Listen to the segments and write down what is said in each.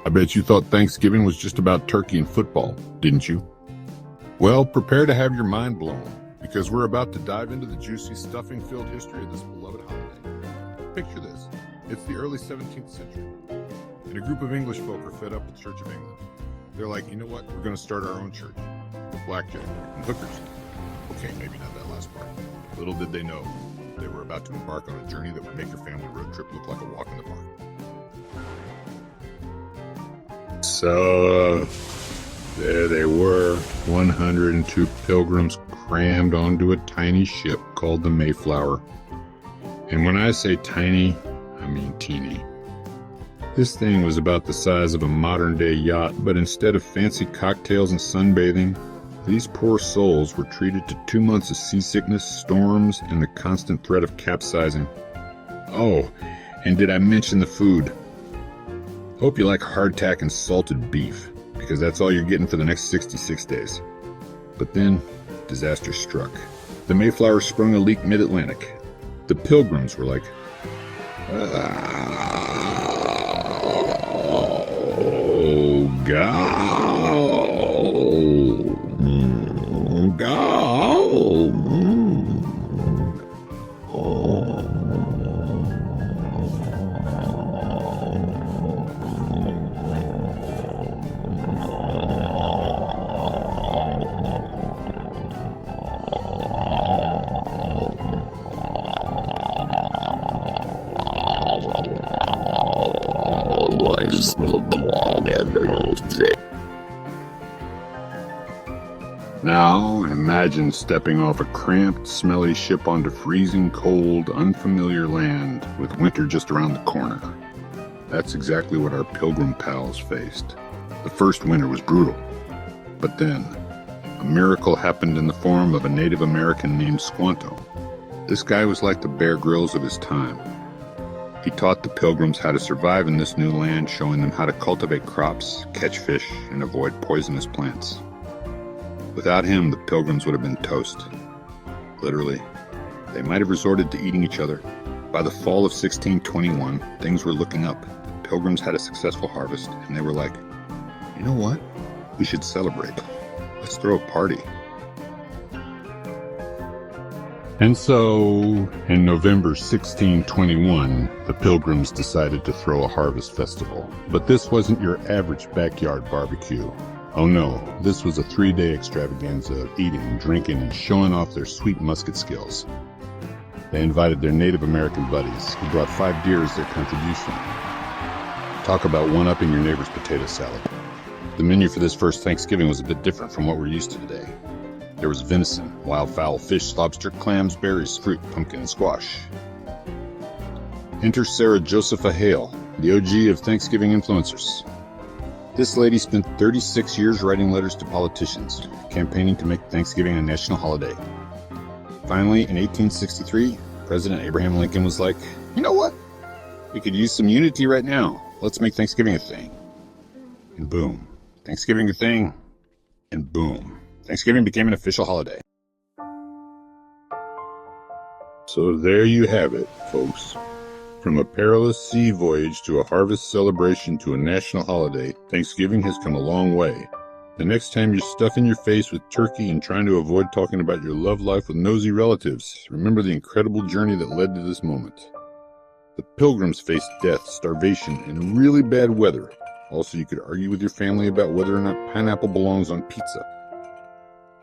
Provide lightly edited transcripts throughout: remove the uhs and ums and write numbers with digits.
I bet you thought Thanksgiving was just about turkey and football, didn't you? Well, prepare to have your mind blown, because we're about to dive into the juicy, stuffing-filled history of this beloved holiday. Picture this. It's the early 17th century, and a group of English folk are fed up with the Church of England. They're like, you know what? We're going to start our own church. Blackjack and hookers. Okay, maybe not that last part. Little did they know, they were about to embark on a journey that would make your family road trip look like a walk in the park. So, there they were, 102 pilgrims crammed onto a tiny ship called the Mayflower. And when I say tiny, I mean teeny. This thing was about the size of a modern-day yacht, but instead of fancy cocktails and sunbathing, these poor souls were treated to 2 months of seasickness, storms, and the constant threat of capsizing. Oh, and did I mention the food? Hope you like hardtack and salted beef, because that's all you're getting for the next 66 days. But then, disaster struck. The Mayflower sprung a leak mid-Atlantic. The Pilgrims were like, oh, Now, imagine stepping off a cramped, smelly ship onto freezing cold, unfamiliar land with winter just around the corner. That's exactly what our Pilgrim pals faced. The first winter was brutal. But then, a miracle happened in the form of a Native American named Squanto. This guy was like the Bear Grylls of his time. He taught the Pilgrims how to survive in this new land, showing them how to cultivate crops, catch fish, and avoid poisonous plants. Without him, the Pilgrims would have been toast. Literally. They might have resorted to eating each other. By the fall of 1621, things were looking up. The Pilgrims had a successful harvest, and they were like, you know what? We should celebrate. Let's throw a party. And so, in November 1621, the Pilgrims decided to throw a harvest festival. But this wasn't your average backyard barbecue. Oh no, this was a 3-day extravaganza of eating, drinking, and showing off their sweet musket skills. They invited their Native American buddies, who brought 5 deer as their contribution. Talk about one-upping your neighbor's potato salad. The menu for this first Thanksgiving was a bit different from what we're used to today. There was venison, wild fowl, fish, lobster, clams, berries, fruit, pumpkin, and squash. Enter Sarah Josepha Hale, the OG of Thanksgiving influencers. This lady spent 36 years writing letters to politicians, campaigning to make Thanksgiving a national holiday. Finally, in 1863, President Abraham Lincoln was like, you know what? We could use some unity right now. Let's make Thanksgiving a thing. And boom. Thanksgiving a thing. And boom. Thanksgiving became an official holiday. So there you have it, folks. From a perilous sea voyage to a harvest celebration to a national holiday, Thanksgiving has come a long way. The next time you're stuffing your face with turkey and trying to avoid talking about your love life with nosy relatives, remember the incredible journey that led to this moment. The Pilgrims faced death, starvation, and really bad weather. Also, you could argue with your family about whether or not pineapple belongs on pizza.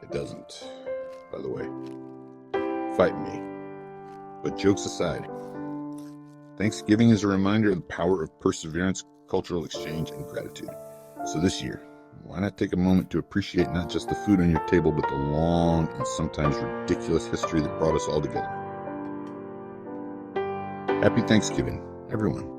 It doesn't, by the way. Fight me. But jokes aside, Thanksgiving is a reminder of the power of perseverance, cultural exchange, and gratitude. So this year, why not take a moment to appreciate not just the food on your table, but the long and sometimes ridiculous history that brought us all together. Happy Thanksgiving, everyone.